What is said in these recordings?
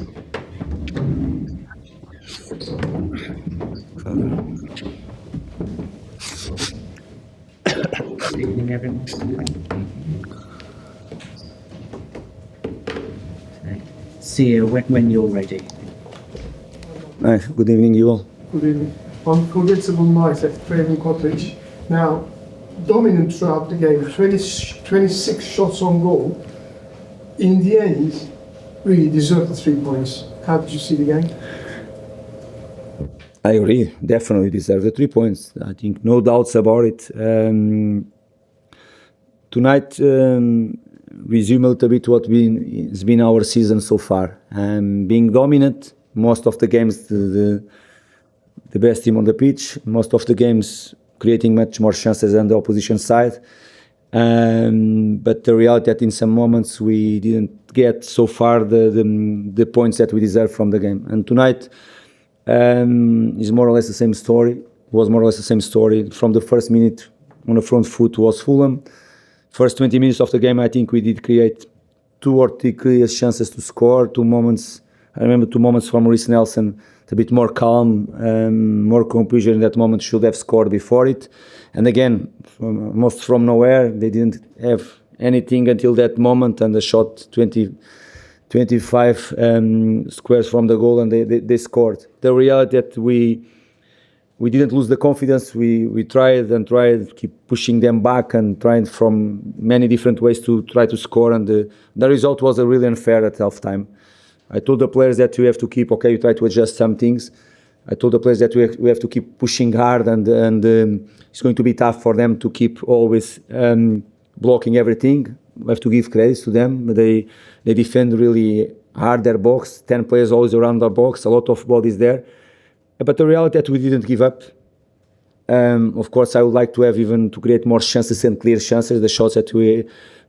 Good evening, everyone. See you when you're ready. Hi, good evening, you all. Good evening. Unforgettable night at Craven Cottage. Now, dominant throughout the game, 26 shots on goal. In the end, really deserved the 3 points. How did you see the game? I agree, definitely deserve the 3 points. I think no doubts about it. Tonight, resume a little bit what has been our season so far. Being dominant, most of the games the best team on the pitch, most of the games creating much more chances than the opposition side. But the reality that in some moments we didn't get so far the points that we deserve from the game. And tonight is more or less the same story. Was more or less the same story. From the first minute on the front foot was Fulham. First 20 minutes of the game, I think we did create 2 or 3 clear chances to score. 2 moments. I remember 2 moments from Reiss Nelson, a bit more calm, more composure in that moment, should have scored before it. And again, almost from nowhere, they didn't have anything until that moment, and the shot 25 squares from the goal, and they scored. The reality that we didn't lose the confidence. We tried, keep pushing them back and trying from many different ways to try to score, and the result was really unfair at halftime. I told the players that we have to keep, we try to adjust some things. I told the players that we have to keep pushing hard, and it's going to be tough for them to keep always blocking everything. We have to give credits to them. They defend really hard their box, 10 players always around their box, a lot of bodies there. But the reality that we didn't give up. Of course, I would like to have even to create more chances and clear chances, the shots that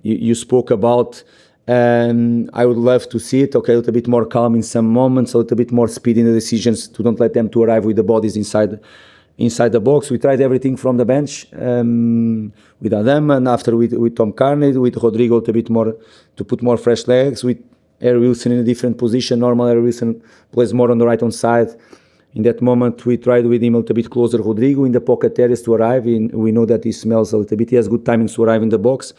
you spoke about. I would love to see it, a little bit more calm in some moments, a little bit more speed in the decisions, to don't let them to arrive with the bodies inside the box. We tried everything from the bench with Adam, and after with Tom Carney, with Rodrigo a little bit more, to put more fresh legs, with Harry Wilson in a different position. Normally Harry Wilson plays more on the right-hand side. In that moment, we tried with him a little bit closer, Rodrigo, in the pocket areas to arrive. We know that he smells a little bit. He has good timings to arrive in the box.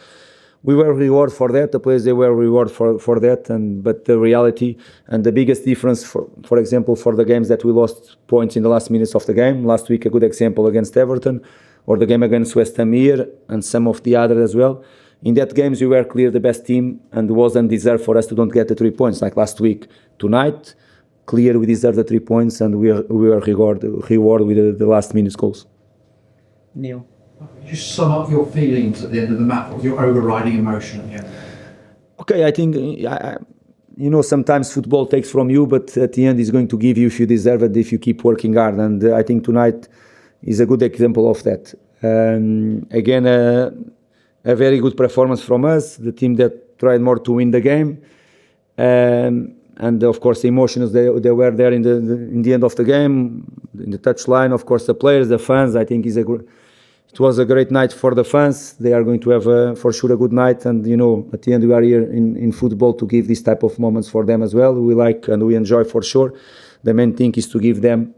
We were rewarded for that. The players, they were rewarded for that. But the reality and the biggest difference, for example, for the games that we lost points in the last minutes of the game. Last week, a good example against Everton, or the game against West Ham here, and some of the others as well. In that games, we were clear the best team, and it wasn't deserved for us to don't get the 3 points like last week. Tonight, clear we deserve the 3 points, and we were rewarded with the last minutes goals. Neil? Just sum up your feelings at the end of the match, your overriding emotion here. Okay, I think, sometimes football takes from you, but at the end it's going to give you if you deserve it, if you keep working hard. And I think tonight is a good example of that. Again, a very good performance from us, the team that tried more to win the game. And of course the emotions, they were there in the end of the game, in the touchline. Of course the players, the fans, I think it was a great night for the fans. They are going to have for sure a good night, and at the end we are here in football to give this type of moments for them as well. We like and we enjoy for sure. The main thing is to give them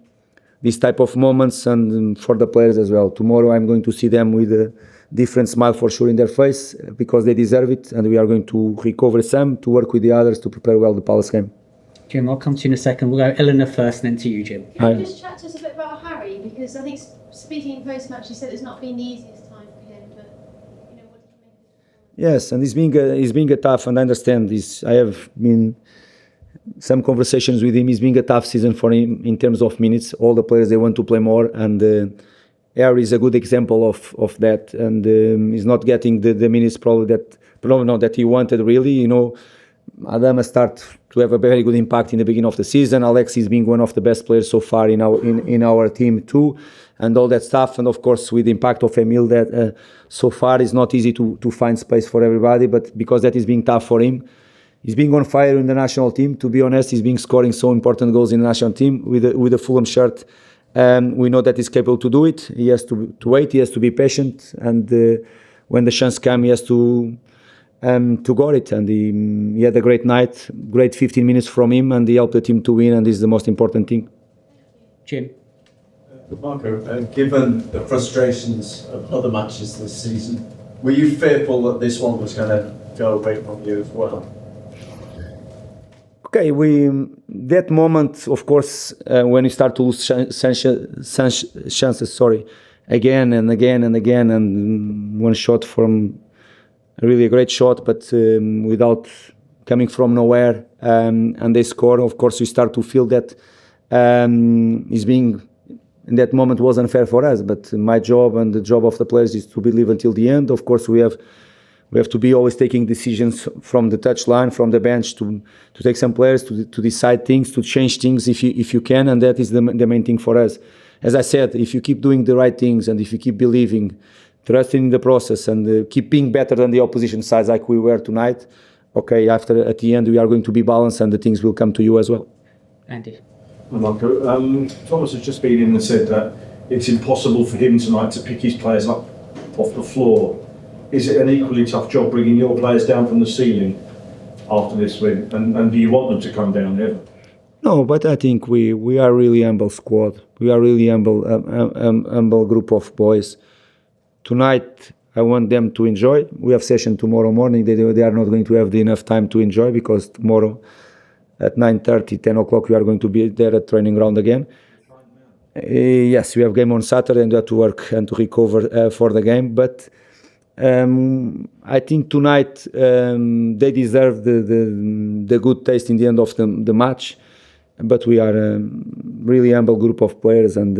this type of moments, and for the players as well. Tomorrow I'm going to see them with a different smile for sure in their face, because they deserve it, and we are going to recover some, to work with the others to prepare well the Palace game. Jim, I'll come to you in a second. We'll go Eleanor first, and then to you, Jim. Can you just chat to us a bit about Harry? Because I think speaking post-match, he said it's not been the easiest time for him, but what do you make? Yes, and he's being a tough, and I understand this. I have been some conversations with him. It's been a tough season for him in terms of minutes. All the players, they want to play more, and Harry is a good example of that. And he's not getting the minutes probably that he wanted really. Adam start to have a very good impact in the beginning of the season. Alex is being one of the best players so far in our team too, and all that stuff. And of course, with the impact of Emil, that so far is not easy to find space for everybody. But because that is being tough for him, he's being on fire in the national team. To be honest, he's been scoring so important goals in the national team with the Fulham shirt. We know that he's capable to do it. He has to wait. He has to be patient, and when the chance comes, he has to to got it, and he had a great night, great 15 minutes from him, and he helped the team to win, and this is the most important thing. Jim. Marco, given the frustrations of other matches this season, were you fearful that this one was going to go away from you as well? Okay, that moment, of course, when you start to lose chances, again and again and again, and one shot from really a great shot, but without coming from nowhere, and they score. Of course, we start to feel that is being in that moment was unfair for us. But my job and the job of the players is to believe until the end. Of course, we have to be always taking decisions from the touchline, from the bench, to take some players to decide things, to change things if you can, and that is the main thing for us. As I said, if you keep doing the right things and if you keep believing, trusting in the process, and keep being better than the opposition sides like we were tonight, okay, at the end we are going to be balanced and the things will come to you as well. Andy. Marco, Thomas has just been in and said that it's impossible for him tonight to pick his players up off the floor. Is it an equally tough job bringing your players down from the ceiling after this win? And do you want them to come down ever? No, but I think we are really humble squad. We are really humble group of boys. Tonight, I want them to enjoy. We have session tomorrow morning. They are not going to have enough time to enjoy because tomorrow at 9:30, 10 o'clock, we are going to be there at training ground again. Yes, we have game on Saturday and we have to work and to recover for the game. But I think tonight they deserve the good taste in the end of the match. But we are a really humble group of players, and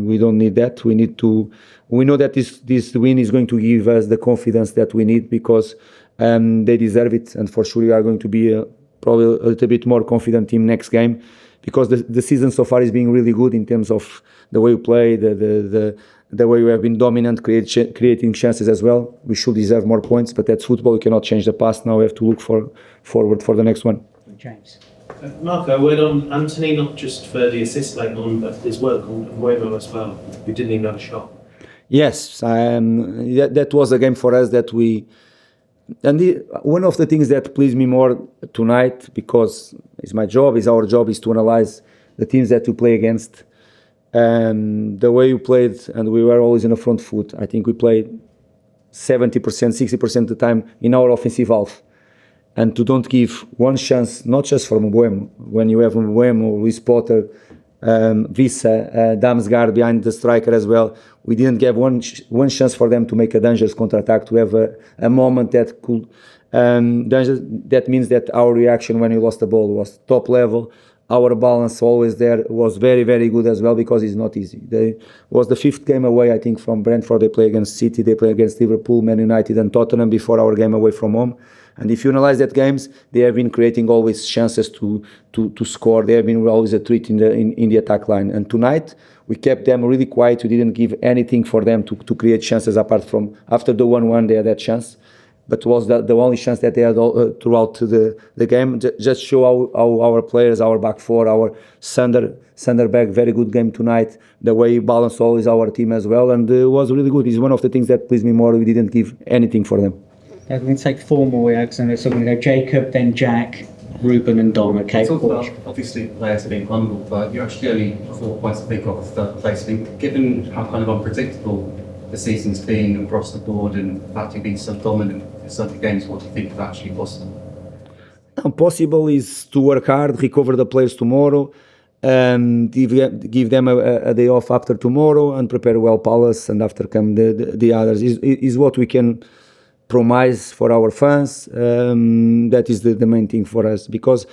we don't need that. We know that this win is going to give us the confidence that we need because they deserve it, and for sure we are going to be probably a little bit more confident team next game because the season so far is being really good in terms of the way we play, the way we have been dominant, creating chances as well. We should deserve more points, but that's football. We cannot change the past. Now we have to look forward for the next one. James. Marco, word on Antonee, not just for the assist later on, but his work on Warrior as well, who didn't even have a shot. Yes, that was a game for us that we... And one of the things that pleased me more tonight, because it's my job, is our job, is to analyze the teams that we play against. The way we played, and we were always in the front foot. I think we played 70%, 60% of the time in our offensive half. And to don't give one chance, not just from Mbeumo, when you have Mbeumo, Luis Potter, Vissa, Damsgaard behind the striker as well, we didn't give one chance for them to make a dangerous counter-attack, to have a moment that could... that means that our reaction when we lost the ball was top level. Our balance always there was very, very good as well because it's not easy. It was the 5th game away, I think, from Brentford. They play against City, they play against Liverpool, Man United and Tottenham before our game away from home. And if you analyze that games, they have been creating always chances to score. They have been always a threat in the attack line. And tonight, we kept them really quiet. We didn't give anything for them to create chances apart from after the 1-1 they had that chance. But was the only chance that they had throughout the game. Just show how our players, our back four, our center back, very good game tonight. The way he balanced always our team as well. And it was really good. It's one of the things that pleased me more. We didn't give anything for them. We're going to take 4 more reacts, and so we're going to go Jacob, then Jack, Ruben and Dom, okay? Talk about, obviously, players have been humble, but you actually only 4 points to pick off third place. I mean, given how kind of unpredictable the season's been across the board and the fact you've been so dominant in certain games, what do you think is actually possible? Possible is to work hard, recover the players tomorrow, give them a day off after tomorrow and prepare well Palace, and after come the others. Is what we can promise for our fans. That is the main thing for us, because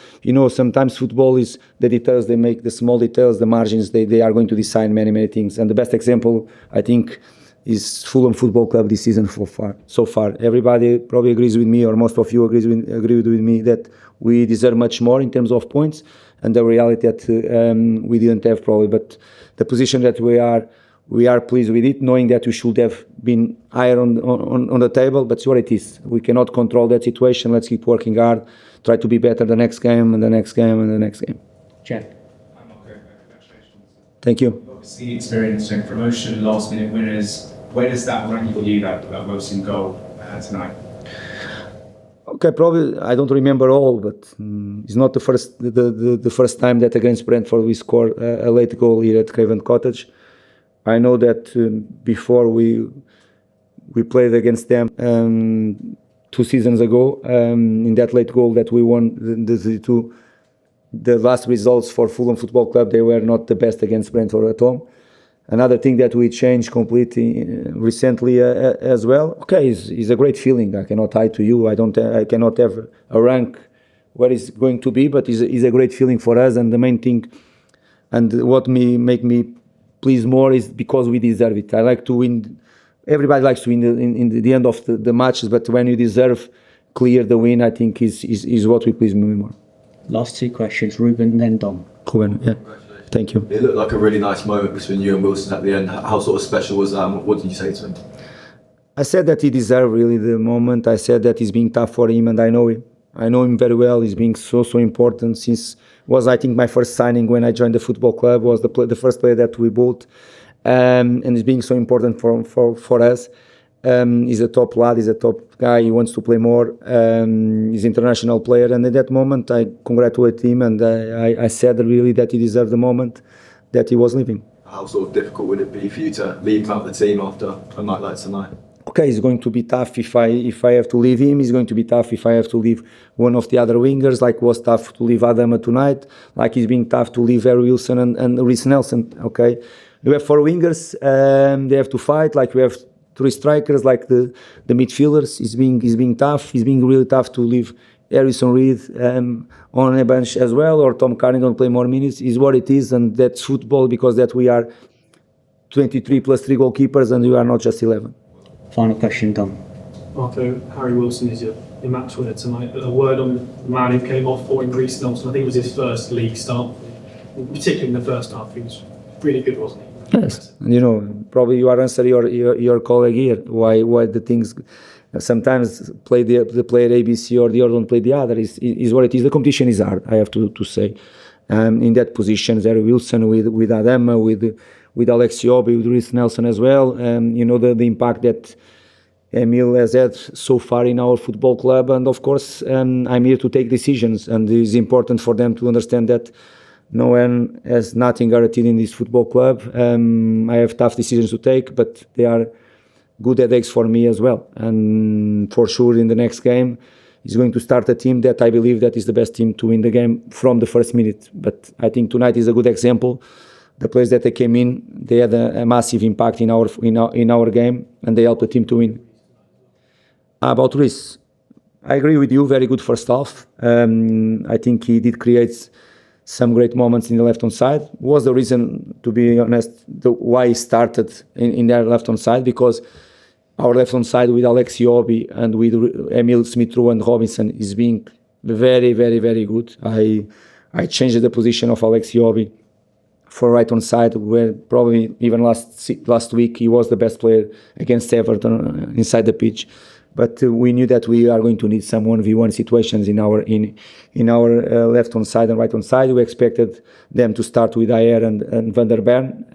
sometimes football is the details they make, the small details, the margins, they are going to decide many things. And the best example, I think, is Fulham Football Club this season so far. Everybody probably agrees with me, or most of you agree with me, that we deserve much more in terms of points, and the reality that we didn't have probably. But the position that we are pleased with it, knowing that we should have been higher on the table, but it's what it is. We cannot control that situation. Let's keep working hard, try to be better the next game and the next game and the next game. Jack. Congratulations. Thank you. Obviously experiencing promotion, last minute winners. Where does that rank for you, that Wilson goal tonight? Okay, probably I don't remember all, but it's not the first time that against Brentford we scored a late goal here at Craven Cottage. I know that before we played against them 2 seasons ago in that late goal that we won the last results for Fulham Football Club, they were not the best against Brentford at home. Another thing that we changed completely recently as well. Okay, is a great feeling. I cannot lie to you. I cannot have a rank where it's going to be, but it's a great feeling for us. And the main thing, and what make me please more, is because we deserve it. I like to win. Everybody likes to win in the end of the matches, but when you deserve clear the win, I think is what we please me more. Last 2 questions, Ruben, then Dom. Ruben, yeah. Thank you. It looked like a really nice moment between you and Wilson at the end. How sort of special was that? What did you say to him? I said that he deserved really the moment. I said that it's being tough for him, and I know him. I know him very well. He's being so important since was, I think, my first signing when I joined the football club. Was the first player that we bought, and he's being so important for us. He's a top lad. He's a top guy. He wants to play more. He's an international player, and at that moment, I congratulate him, and I said really that he deserved the moment that he was leaving. How sort of difficult would it be for you to leave him out of the team after a night like tonight? Okay, it's going to be tough if I have to leave him. It's going to be tough if I have to leave one of the other wingers, like it was tough to leave Adama tonight, like it's being tough to leave Harry Wilson and Reiss Nelson. Okay, we have 4 wingers. They have to fight. Like we have 3 strikers, like the midfielders. It's being tough. It's being really tough to leave Harrison Reed on a bench as well, or Tom Carrington play more minutes. Is what it is, and that's football, because that we are 23 plus 3 goalkeepers, and we are not just 11. Final question, Dom. Marco, Harry Wilson is your match winner tonight. A word on the man who came off for him, Reiss Nelson. I think it was his first league start, particularly in the first half. He was really good, wasn't he? Yes, and probably you are answering your colleague here why the things sometimes play the player ABC or the other don't play the other is what it is. The competition is hard, I have to say. In that position, Harry Wilson with Adama, with Alex Iwobi, with Reiss Nelson as well. The impact that Emil has had so far in our football club, and of course I'm here to take decisions, and it is important for them to understand that no one has nothing guaranteed in this football club. I have tough decisions to take, but they are good headaches for me as well. And for sure in the next game is going to start a team that I believe that is the best team to win the game from the first minute. But I think tonight is a good example. The players that they came in, they had a massive impact in our game, and they helped the team to win. About Reiss, I agree with you. Very good first half. I think he did create some great moments in the left-hand side. Was the reason, to be honest, why he started in their left-hand side, because our left-hand side with Alex Iwobi and with Emil Smith-Rowe and Robinson is being very, very, very good. I changed the position of Alex Iwobi for right-hand side, where probably even last week he was the best player against Everton inside the pitch. But we knew that we are going to need some 1v1 situations in our left-hand side and right-hand side. We expected them to start with Ayer and Van der Bern,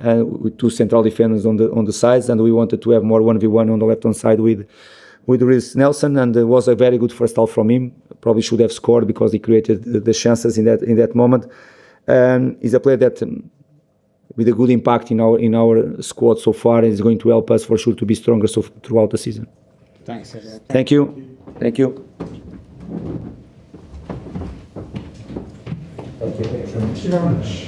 with 2 central defenders on the sides, and we wanted to have more 1v1 on the left-hand side with Reiss Nelson, and it was a very good first half from him. Probably should have scored because he created the chances in that moment. He's a player that with a good impact in our squad so far, and is going to help us for sure to be stronger throughout the season. Thanks, everyone. Thank you. Thank you. Thank you very much.